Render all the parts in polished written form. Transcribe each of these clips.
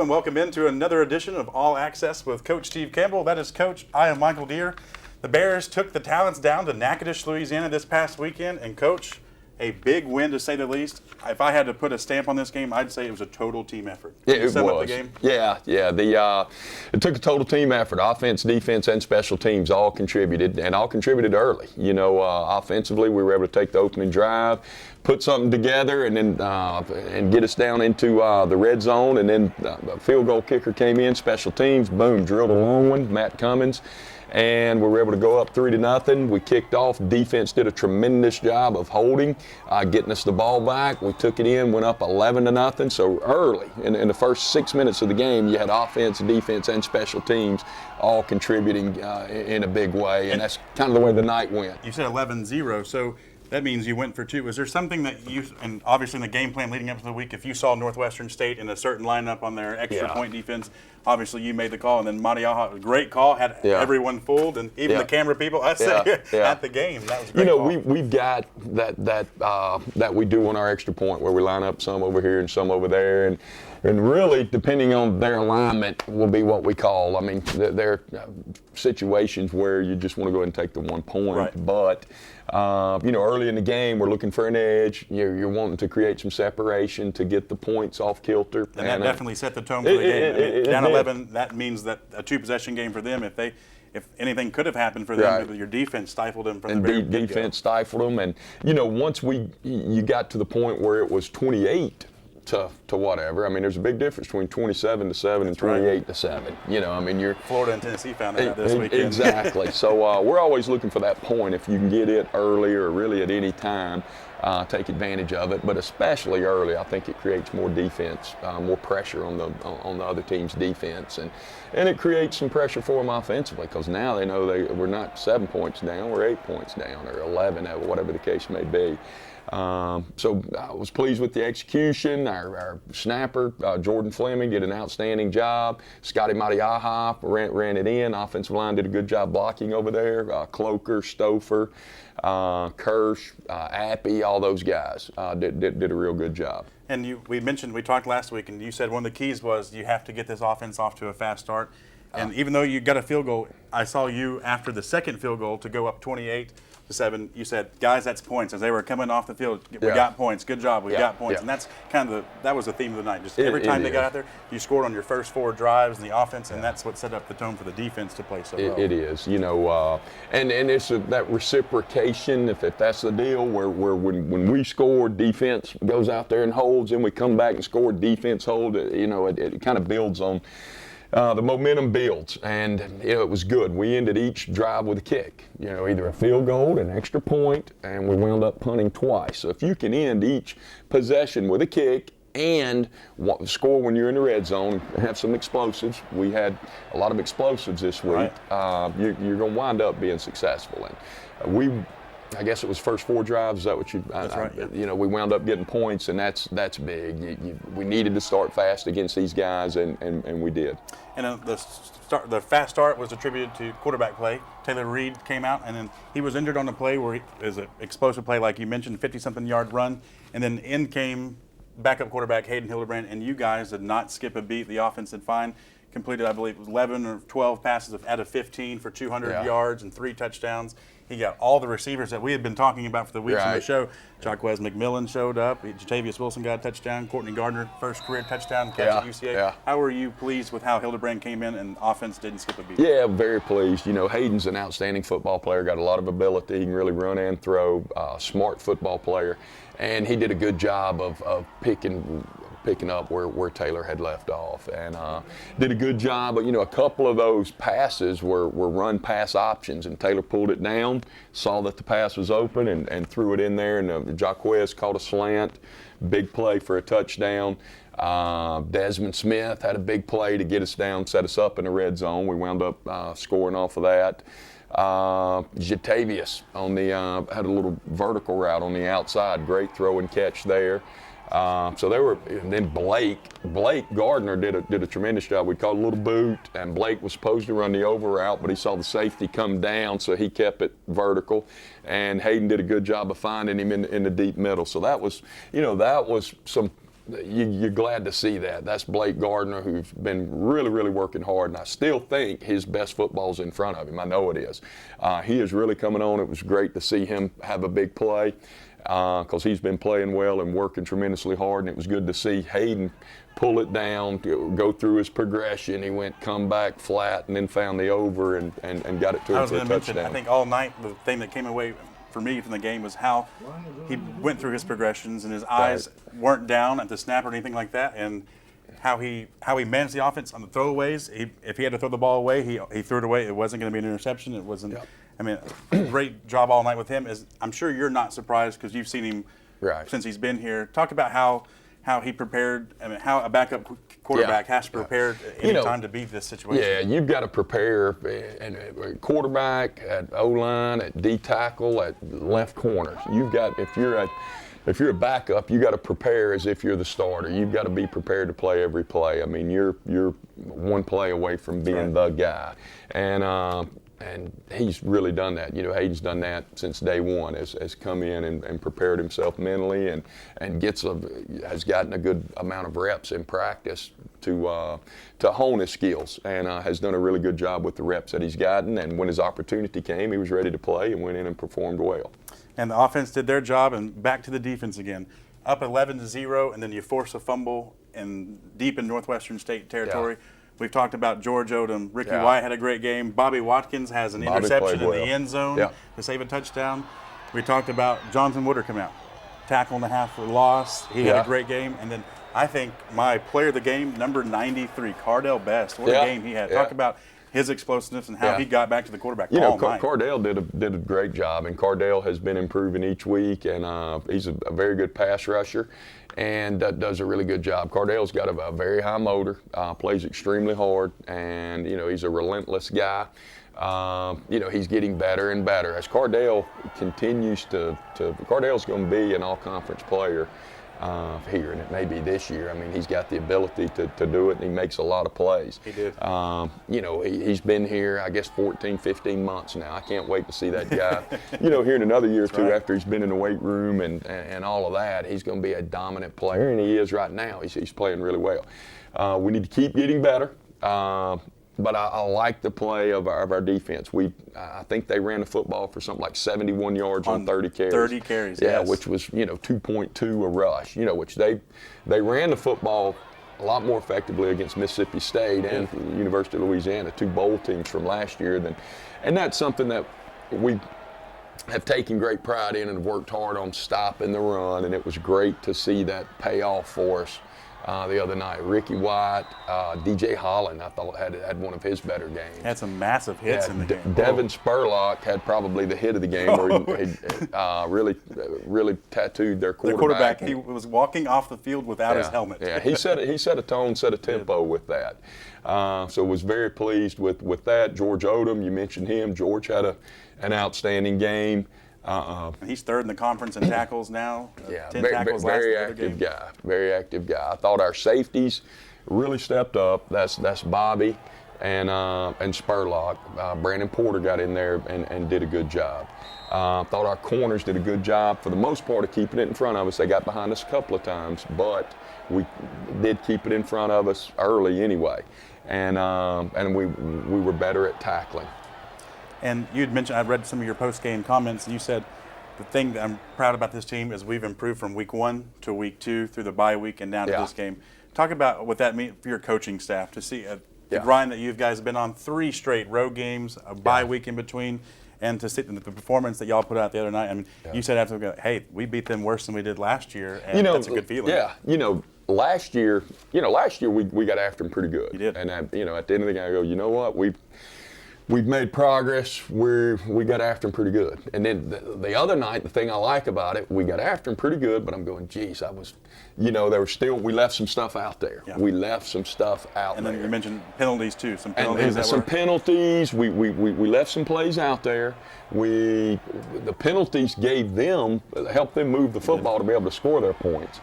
and welcome into another edition of All Access with Coach Steve Campbell. That is Coach. I am Michael Deere. The Bears took the Talents down to Natchitoches, Louisiana this past weekend, and Coach, a big win to say the least. If I had to put a stamp on this game, I'd say it was a total team effort. Yeah, it was. The game? Yeah. It took a total team effort. Offense, defense, and special teams all contributed, and all contributed early. Offensively, we were able to take the opening drive, put something together, and then and get us down into the red zone. And then a field goal kicker came in. Special teams, boom, drilled a long one, Matt Cummins. And we were able to go up 3-0. We kicked off. Defense did a tremendous job of holding, getting us the ball back. We took it in, went up 11-0. So early, in the first 6 minutes of the game, you had offense, defense, and special teams all contributing in a big way. And that's kind of the way the night went. You said 11-0, so that means you went for two. Was there something that you, and obviously in the game plan leading up to the week, if you saw Northwestern State in a certain lineup on their extra point defense, obviously you made the call, and then Madiaha, great call, had everyone fooled, and even the camera people, at the game, that was a great call. We've got that we do on our extra point where we line up some over here and some over there, and really, depending on their alignment, will be what we call. I mean, there are situations where you just want to go ahead and take the 1 point, but early in the game, we're looking for an edge. You're wanting to create some separation to get the points off kilter. And that definitely set the tone for the game. Down 11, that means that a two-possession game for them. If anything could have happened for them, your defense stifled them from the very get-go. Defense stifled them, and once you got to the point where it was 28 to whatever. I mean, there's a big difference between 27-7 and 28-7. You're Florida and Tennessee found that out this weekend. Exactly. So we're always looking for that point. If you can get it early or really at any time, take advantage of it. But especially early, I think it creates more defense, more pressure on the other team's defense, and it creates some pressure for them offensively because now they know we're not 7 points down, we're 8 points down or 11, whatever the case may be. So I was pleased with the execution. Our snapper, Jordan Fleming, did an outstanding job. Scotty Madiaha ran it in. Offensive line did a good job blocking over there. Cloker, Stouffer, Kirsch, Appy, all those guys did a real good job. And we talked last week, and you said one of the keys was you have to get this offense off to a fast start. And even though you got a field goal, I saw you after the second field goal to go up 28-7. You said, guys, that's points. As they were coming off the field, we got points. Good job, we got points. And that's that was the theme of the night. Just every time they got out there, you scored on your first 4 drives in the offense, and that's what set up the tone for the defense to play so well. It is, and it's that reciprocation, if that's the deal, where when we score, defense goes out there and holds, and we come back and score, defense hold. It kind of builds on. The momentum builds, and it was good. We ended each drive with a kick, either a field goal, an extra point, and we wound up punting twice. So if you can end each possession with a kick and score when you're in the red zone, have some explosives. We had a lot of explosives this week. You're going to wind up being successful. And I guess it was first 4 drives. Is that what you? That's right. We wound up getting points, and that's big. We needed to start fast against these guys, and we did. And the fast start was attributed to quarterback play. Taylor Reed came out, and then he was injured on the play where it was an explosive play, like you mentioned, 50-something yard run, and then in came backup quarterback Hayden Hildebrand, and you guys did not skip a beat. The offense did fine. Completed, I believe, 11 or 12 passes out of 15 for 200 yards and 3 touchdowns. He got all the receivers that we had been talking about for the weeks on the show. Jaquez McMillan showed up. Jatavius Wilson got a touchdown. Courtney Gardner, first career touchdown catch at UCA. Yeah. How were you pleased with how Hildebrand came in and offense didn't skip a beat? Yeah, very pleased. Hayden's an outstanding football player, got a lot of ability. He can really run and throw. Smart football player. And he did a good job of picking up where Taylor had left off, and did a good job. A couple of those passes were run pass options, and Taylor pulled it down, saw that the pass was open, and threw it in there, and Jaquez caught a slant, big play for a touchdown. Desmond Smith had a big play to get us down, set us up in the red zone. We wound up scoring off of that. Jatavius had a little vertical route on the outside, great throw and catch there. And then Blake Gardner did a tremendous job. We called a little boot, and Blake was supposed to run the over route, but he saw the safety come down, so he kept it vertical. And Hayden did a good job of finding him in the deep middle. So that was some you're glad to see that. That's Blake Gardner, who's been really, really working hard, and I still think his best football's in front of him. I know it is. He is really coming on. It was great to see him have a big play because he's been playing well and working tremendously hard, and it was good to see Hayden pull it down, go through his progression. He went come back flat and then found the over and got it to him for a touchdown. I think all night the thing that came away for me from the game was how he went through his progressions and his eyes weren't down at the snap or anything like that, and how he managed the offense on the throwaways. If he had to throw the ball away, he threw it away. It wasn't going to be an interception. It wasn't. Yep. I mean, great job all night with him. I'm sure you're not surprised because you've seen him since he's been here. Talk about how he prepared. I mean, how a backup quarterback has to prepare any time to beat this situation. Yeah, you've got to prepare at quarterback, at O-line, at D tackle, at left corner. You've got if you're a backup, you got to prepare as if you're the starter. You've got to be prepared to play every play. I mean, you're one play away from being the guy, and he's really done that. Hayden's done that since day one. Has come in and prepared himself mentally and has gotten a good amount of reps in practice to hone his skills, and has done a really good job with the reps that he's gotten. And when his opportunity came, he was ready to play and went in and performed well. And the offense did their job, and back to the defense again. Up 11-0, and then you force a fumble deep in Northwestern State territory. Yeah. We've talked about George Odom. Ricky White had a great game. Bobby Watkins has an interception in the end zone to save a touchdown. We talked about Jonathan Woodard come out. Tackle and a half for loss. He had a great game. And then I think my player of the game, number 93, Cardell Best. What a game he had. Talk about his explosiveness and how he got back to the quarterback all night. Cardell did a great job, and Cardell has been improving each week, and he's a very good pass rusher and does a really good job. Cardell's got a very high motor, plays extremely hard, and he's a relentless guy. He's getting better and better as Cardell continues Cardell's going to be an all-conference player here, and it may be this year. I mean, he's got the ability to do it, and he makes a lot of plays. He did. He's been here, I guess, 14, 15 months now. I can't wait to see that guy. Here in another year or two after he's been in the weight room and all of that, he's going to be a dominant player, and he is right now. He's playing really well. We need to keep getting better. But I like the play of our defense. I think they ran the football for something like 71 yards on 30 carries. 30 carries, yes. Which was 2.2 a rush. Which they ran the football a lot more effectively against Mississippi State and the University of Louisiana, two bowl teams from last year. And that's something that we have taken great pride in and have worked hard on stopping the run. And it was great to see that pay off for us. The other night, Ricky White, DJ Holland, I thought had one of his better games. Had some massive hits in the game. Devin Spurlock had probably the hit of the game where he really tattooed their quarterback. He was walking off the field without his helmet. Yeah, he set a tone, set a tempo with that. So was very pleased with that. George Odom, you mentioned him. George had an outstanding game. He's third in the conference in tackles now. 10 tackles very active guy. Very active guy. I thought our safeties really stepped up. That's Bobby and Spurlock. Brandon Porter got in there and did a good job. Thought our corners did a good job for the most part of keeping it in front of us. They got behind us a couple of times, but we did keep it in front of us early anyway, and we were better at tackling. And you had mentioned, I read some of your post-game comments, and you said the thing that I'm proud about this team is we've improved from week 1 to week 2 through the bye week and down to this game. Talk about what that means for your coaching staff to see the grind that you guys have been on, 3 straight road games, a bye week in between, and to see the performance that y'all put out the other night. I mean, you said after, hey, we beat them worse than we did last year, and that's a good feeling. Yeah, last year we got after them pretty good. You did. And at the end of the game, I go, you know what, We've made progress. We got after them pretty good. And then the other night, the thing I like about it, we got after them pretty good, but I'm going, geez, we left some stuff out there. Yeah. We left some stuff out there. And then you mentioned penalties too, some penalties. Penalties. We left some plays out there. The penalties helped them move the football to be able to score their points.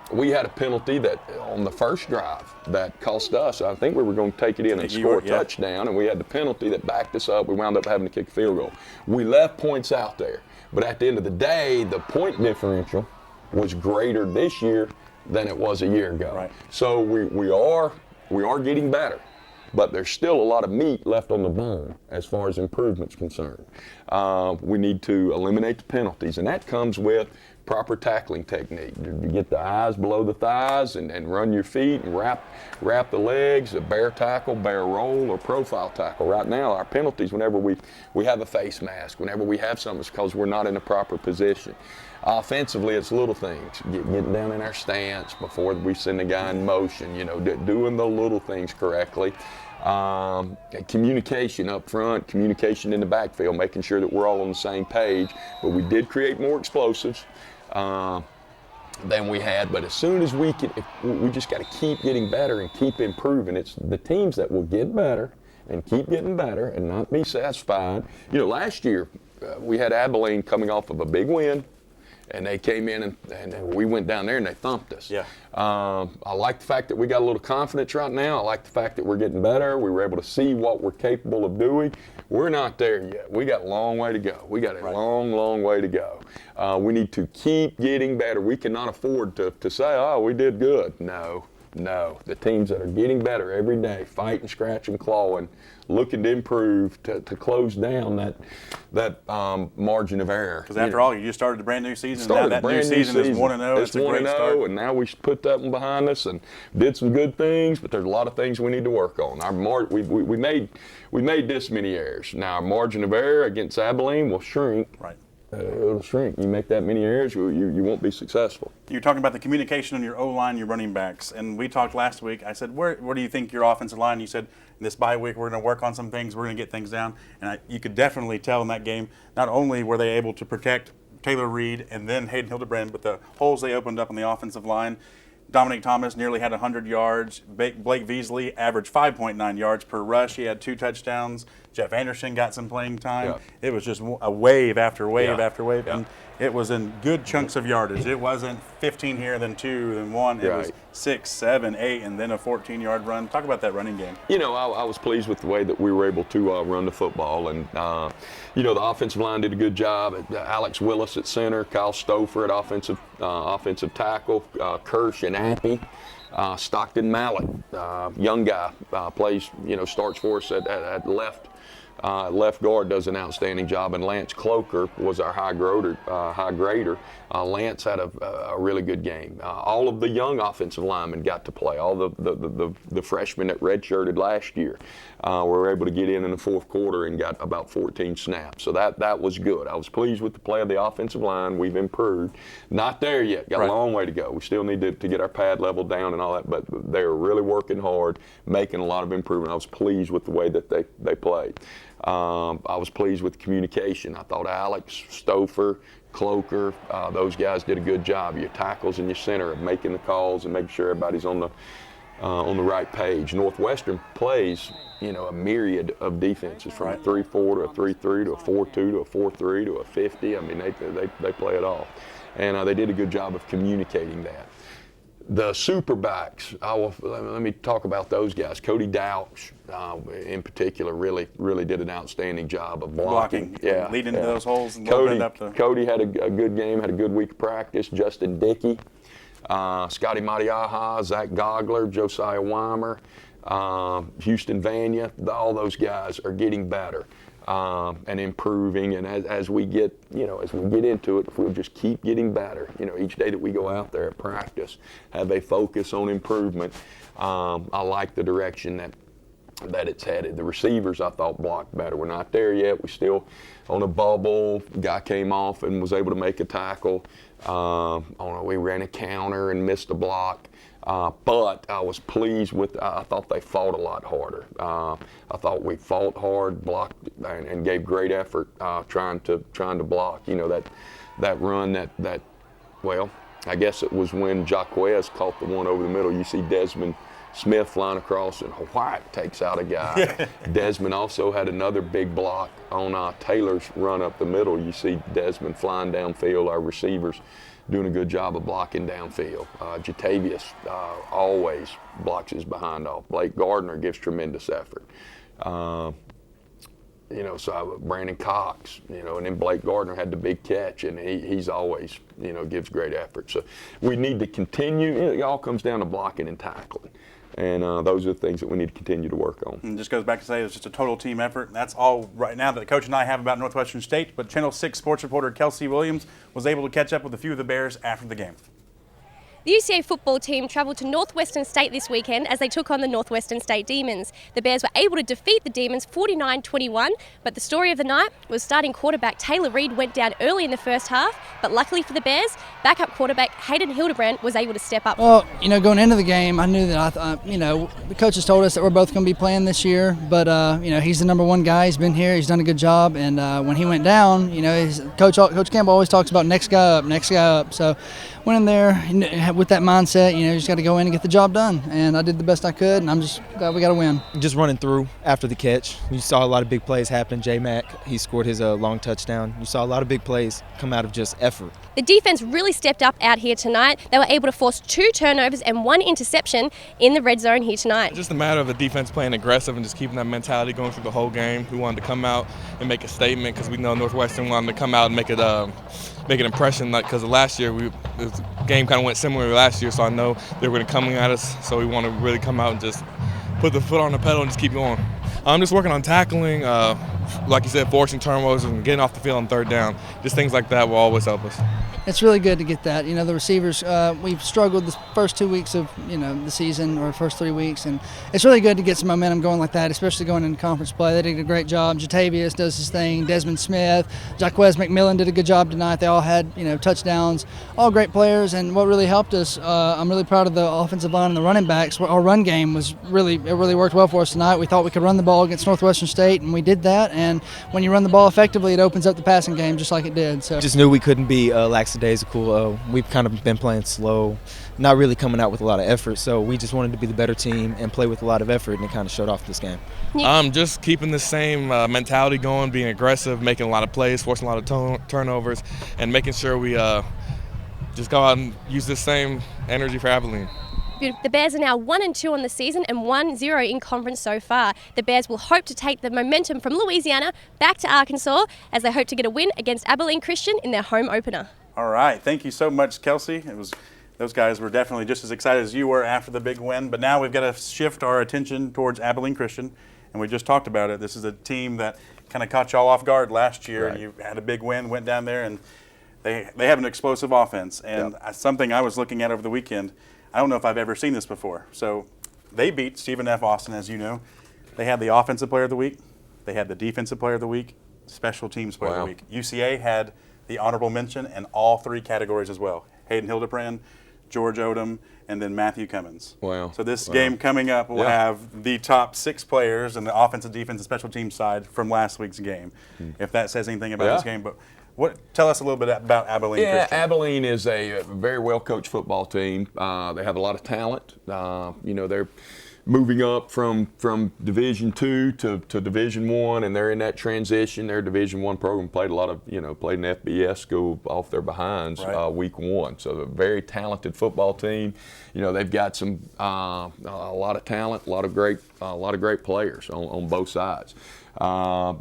We had a penalty that on the first drive that cost us. I think we were going to take it in and score a touchdown, and we had the penalty that backed us up. We wound up having to kick a field goal. We left points out there, but at the end of the day, the point differential was greater this year than it was a year ago. Right. So we are getting better, but there's still a lot of meat left on the bone as far as improvement's concerned. We need to eliminate the penalties, and that comes with proper tackling technique. You get the eyes below the thighs and run your feet and wrap the legs, a bear tackle, bear roll, or profile tackle. Right now, our penalties, whenever we have a face mask, whenever we have something, it's because we're not in the proper position. Offensively, it's little things, getting down in our stance before we send the guy in motion, doing the little things correctly. Communication up front, communication in the backfield, making sure that we're all on the same page. But we did create more explosives than we had. But as soon as we just got to keep getting better and keep improving. It's the teams that will get better and keep getting better and not be satisfied. Last year we had Abilene coming off of a big win. And they came in and we went down there and they thumped us. Yeah. I like the fact that we got a little confidence right now. I like the fact that we're getting better. We were able to see what we're capable of doing. We're not there yet. We got a long way to go. We got a long way to go. We need to keep getting better. We cannot afford to say, oh, we did good. No. The teams that are getting better every day, fighting, scratching, clawing, looking to improve, to close down that margin of error. Because after all, you just started a brand new season. Now that new season is 1-0. It's a great start. And now we put that one behind us and did some good things, but there's a lot of things we need to work on. We made this many errors. Now our margin of error against Abilene will shrink. Right. It'll shrink. You make that many errors, you won't be successful. You're talking about the communication on your O-line, your running backs, and we talked last week. I said, where do you think your offensive line? You said, this bye week we're going to work on some things, we're going to get things down. And you could definitely tell in that game, not only were they able to protect Taylor Reed and then Hayden Hildebrand, but the holes they opened up on the offensive line. Dominic Thomas nearly had 100 yards. Blake Beasley averaged 5.9 yards per rush. He had 2 touchdowns. Jeff Anderson got some playing time. Yeah. It was just a wave after wave after wave. Yeah. And it was in good chunks of yardage. It wasn't 15 here, then 2, then 1. It was 6, 7, 8, and then a 14-yard run. Talk about that running game. I was pleased with the way that we were able to run the football. And, the offensive line did a good job. Alex Willis at center, Kyle Stouffer at offensive tackle, Kirsch and Appy. Stockton Mallett, young guy, plays, starts for us at left. Left guard does an outstanding job, and Lance Cloker was our high grader. Lance had a really good game. All of the young offensive linemen got to play. All the freshmen that redshirted last year were able to get in the fourth quarter and got about 14 snaps. So that was good. I was pleased with the play of the offensive line. We've improved. Not there yet. Got a long way to go. We still need to get our pad level down and all that, but they're really working hard, making a lot of improvement. I was pleased with the way that they played. I was pleased with communication. I thought Alex, Stouffer, Cloker, those guys did a good job. Your tackles and your center of making the calls and making sure everybody's on the right page. Northwestern plays, a myriad of defenses from a 3-4 to a 3-3 to a 4-2 to a 4-3 to a 50. I mean, they play it all, and they did a good job of communicating that. The superbacks, let me talk about those guys. Cody Douch, in particular, really did an outstanding job of blocking. Yeah, leading into those holes and Cody, up the. Cody had a good game, had a good week of practice. Justin Dickey, Scotty Matiaha, Zach Gogler, Josiah Weimer, Houston Vanya, all those guys are getting better. And improving, and as we get into it, if we'll just keep getting better, each day that we go out there at practice, have a focus on improvement. I like the direction that it's headed. The receivers, I thought, blocked better. We're not there yet. We're still on a bubble. Guy came off and was able to make a tackle. We ran a counter and missed a block. But I was pleased with. I thought they fought a lot harder. I thought we fought hard, blocked, and gave great effort trying to block. That run well, I guess it was when Jaquez caught the one over the middle. You see Desmond Smith flying across, and White takes out a guy. Desmond also had another big block on Taylor's run up the middle. You see Desmond flying downfield. Our receivers doing a good job of blocking downfield. Jatavius always blocks his behind off. Blake Gardner gives tremendous effort. So Brandon Cox, and then Blake Gardner had the big catch, and he's always, gives great effort. So we need to continue. It all comes down to blocking and tackling. And those are the things that we need to continue to work on. And it just goes back to say it's just a total team effort. That's all right now that the coach and I have about Northwestern State. But Channel 6 sports reporter Kelsey Williams was able to catch up with a few of the Bears after the game. The UCA football team travelled to Northwestern State this weekend as they took on the Northwestern State Demons. The Bears were able to defeat the Demons 49-21, but the story of the night was starting quarterback Taylor Reed went down early in the first half, but luckily for the Bears, backup quarterback Hayden Hildebrand was able to step up. Well, going into the game, I knew that the coaches told us that we're both going to be playing this year, but he's the number one guy. He's been here. He's done a good job, and when he went down, Coach Campbell always talks about next guy up. So went in there with that mindset, you just got to go in and get the job done. And I did the best I could, and I'm just glad we got to win. Just running through after the catch. You saw a lot of big plays happen. J-Mac, he scored his long touchdown. You saw a lot of big plays come out of just effort. The defense really stepped up out here tonight. They were able to force 2 turnovers and 1 interception in the red zone here tonight. Just a matter of the defense playing aggressive and just keeping that mentality going through the whole game. We wanted to come out and make a statement because we know Northwestern wanted to come out and make an impression. Because last year, the game kind of went similar to last year, so I know they were going to come at us. So we want to really come out and just put the foot on the pedal and just keep going. I'm just working on tackling, like you said, forcing turnovers and getting off the field on third down. Just things like that will always help us. It's really good to get that. The receivers, we've struggled the first 2 weeks of, the season, or first 3 weeks, and it's really good to get some momentum going like that, especially going into conference play. They did a great job. Jatavius does his thing. Desmond Smith, Jaquez McMillan did a good job tonight. They all had, touchdowns, all great players, and what really helped us, I'm really proud of the offensive line and the running backs. Our run game really worked well for us tonight. We thought we could run the ball against Northwestern State, and we did that, and when you run the ball effectively, it opens up the passing game just like it did. So just knew we couldn't be lackadaisical. We've kind of been playing slow, not really coming out with a lot of effort, so we just wanted to be the better team and play with a lot of effort, and it kind of showed off this game. Just keeping the same mentality going, being aggressive, making a lot of plays, forcing a lot of turnovers, and making sure we just go out and use the same energy for Abilene. The Bears are now 1-2 on the season and 1-0 in conference so far. The Bears will hope to take the momentum from Louisiana back to Arkansas as they hope to get a win against Abilene Christian in their home opener. All right. Thank you so much, Kelsey. Those guys were definitely just as excited as you were after the big win. But now we've got to shift our attention towards Abilene Christian. And we just talked about it. This is a team that kind of caught y'all off guard last year. Right. And you had a big win, went down there, and they have an explosive offense. And something I was looking at over the weekend, I don't know if I've ever seen this before. So they beat Stephen F. Austin, as you know. They had the Offensive Player of the Week. They had the Defensive Player of the Week, Special Teams Player of the Week. UCA had the honorable mention in all 3 categories as well. Hayden Hildebrand, George Odom, and then Matthew Cummins. Wow. So this game coming up will have the top 6 players in the offensive, defensive, special teams side from last week's game, if that says anything about this game. But tell us a little bit about Abilene Christian. Abilene is a very well-coached football team. They have a lot of talent. They're moving up from Division II to Division I, and they're in that transition. Their Division I program played an FBS school off their behinds week 1. So a very talented football team. They've got a lot of talent, a lot of great players on both sides.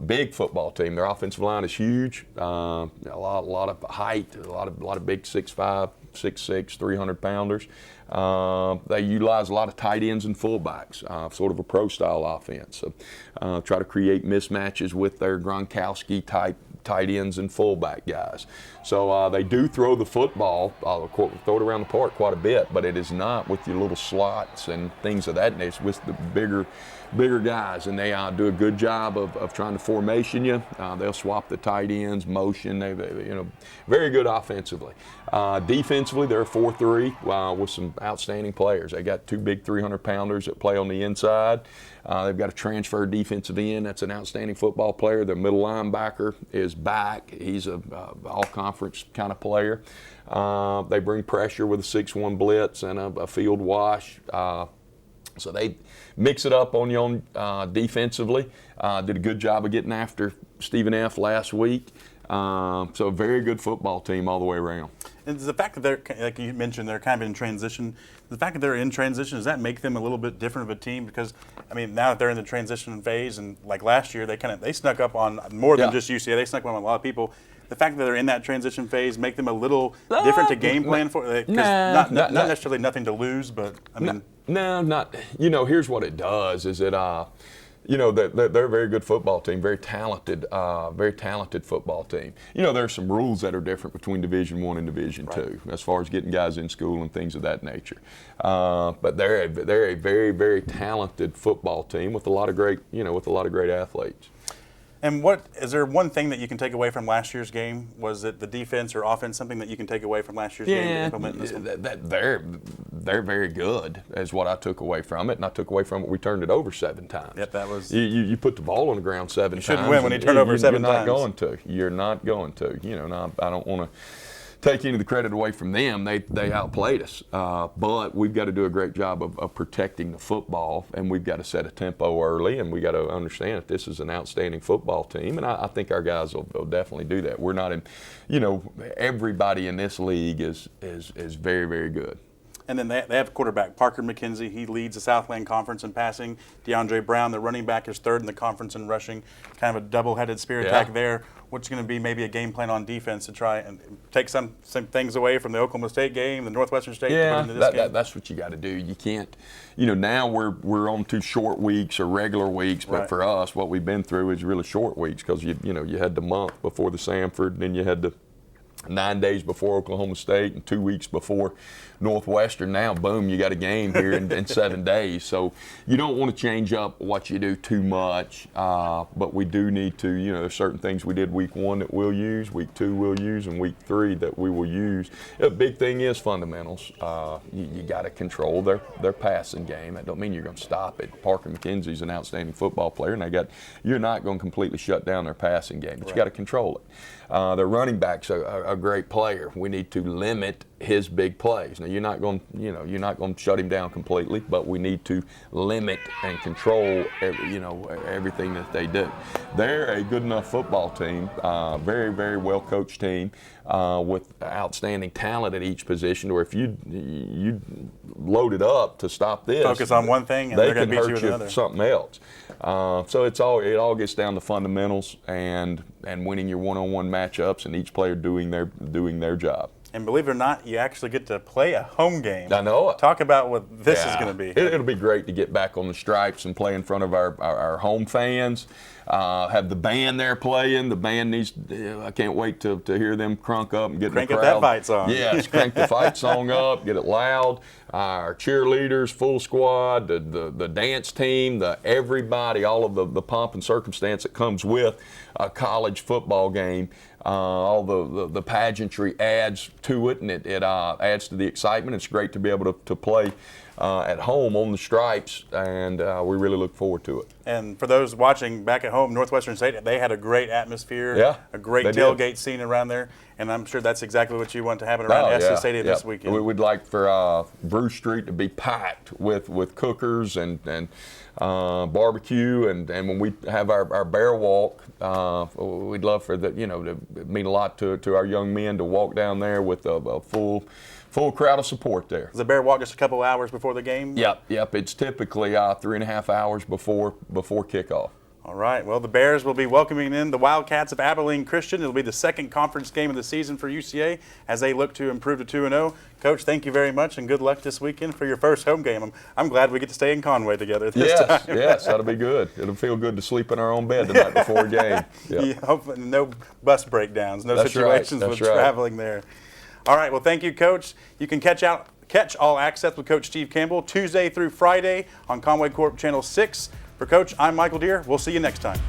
Big football team. Their offensive line is huge. A lot of height. A lot of big 6'5", 6'6", 300-pounders. They utilize a lot of tight ends and fullbacks, sort of a pro-style offense. So try to create mismatches with their Gronkowski-type tight ends and fullback guys. So they do throw the football, throw it around the park quite a bit, but it is not with your little slots and things of that nature. It's with the bigger guys, and they do a good job of trying to formation you. They'll swap the tight ends, motion. They very good offensively. Defensively, they're 4-3 with some outstanding players. They got 2 big 300-pounders that play on the inside. They've got a transfer defensive end. That's an outstanding football player. Their middle linebacker is back. He's a all-conference kind of player. They bring pressure with a 6-1 blitz and a field wash. So they mix it up on you defensively. Did a good job of getting after Stephen F. last week. So a very good football team all the way around. And the fact that they're, like you mentioned, they're kind of in transition. The fact that they're in transition, does that make them a little bit different of a team? Because I mean, now that they're in the transition phase, and like last year, they snuck up on more than just UCA. They snuck up on a lot of people. The fact that they're in that transition phase make them a little different to game plan for. Not necessarily nothing to lose, but I mean, not. Here's what it does: is it they're a very good football team, very talented football team. There's some rules that are different between Division I and Division II as far as getting guys in school and things of that nature. But they're a very, very talented football team with a lot of great athletes. And is there one thing that you can take away from last year's game? Was it the defense or offense, something that you can take away from last year's game to implement in this one? They're very good, is what I took away from it. And I took away from it, we turned it over 7 times. Yep, that was. You put the ball on the ground 7 times. You shouldn't win when you turn over 7 times. You're not going to. Now, I don't want to take any of the credit away from them. They outplayed us. But we've got to do a great job of protecting the football, and we've got to set a tempo early, and we've got to understand that this is an outstanding football team, and I think our guys will definitely do that. We're not in, everybody in this league is very, very good. And then they have quarterback Parker McKenzie. He leads the Southland Conference in passing. DeAndre Brown, the running back, is 3rd in the conference in rushing. Kind of a double-headed spear attack there. What's going to be maybe a game plan on defense to try and take some things away from the Oklahoma State game, the Northwestern State? Yeah, into this game? That's what you got to do. You can't, now we're on 2 short weeks or regular weeks, but for us, what we've been through is really short weeks because you had the month before the Samford, and then you had the 9 days before Oklahoma State and 2 weeks before Northwestern. Now, boom, you got a game here in 7 days. So you don't want to change up what you do too much, but we do need to, there's certain things we did week 1 that we'll use, week 2 we'll use, and week 3 that we will use. The big thing is fundamentals. You got to control their passing game. That don't mean you're going to stop it. Parker McKenzie's an outstanding football player, and you're not going to completely shut down their passing game, but you got to control it. Their running back's a great player. We need to limit his big plays. Now you're not going to shut him down completely, but we need to limit and control everything that they do. They're a good enough football team, very, very well coached team with outstanding talent at each position. Or if you load it up to stop this, focus on one thing, and they they're going can to beat you hurt with another. Something else. So it all gets down to fundamentals and winning your one-on-one matchups and each player doing their job. And believe it or not, you actually get to play a home game. I know it. Talk about what this is going to be. It'll be great to get back on the stripes and play in front of our home fans. Have the band there playing. The band I can't wait to hear them crunk up and get crank in the up crowd. that fight song. Yes, crank the fight song up, get it loud. Our cheerleaders, full squad, the dance team, everybody, all of the pomp and circumstance that comes with a college football game. All the pageantry adds to it, and it adds to the excitement. It's great to be able to play at home on the stripes, and we really look forward to it. And for those watching back at home, Northwestern State, they had a great atmosphere, a great tailgate scene around there, and I'm sure that's exactly what you want to happen around Estes Stadium this weekend. We'd like for Bruce Street to be packed with cookers and barbecue, and when we have our bear walk, we'd love for to mean a lot to our young men to walk down there with a full crowd of support there. Is the bear walk just a couple hours before the game? Yep. It's typically 3.5 hours before kickoff. All right. Well, the Bears will be welcoming in the Wildcats of Abilene Christian. It'll be the second conference game of the season for UCA as they look to improve to 2-0. Coach, thank you very much, and good luck this weekend for your first home game. I'm glad we get to stay in Conway together this time. Yes, that'll be good. It'll feel good to sleep in our own bed the night before a game. Yep. Yeah, hopefully no bus breakdowns, no situations with traveling there. All right. Well, thank you, Coach. You can catch All Access with Coach Steve Campbell Tuesday through Friday on Conway Corp Channel 6. For Coach, I'm Michael Deere. We'll see you next time.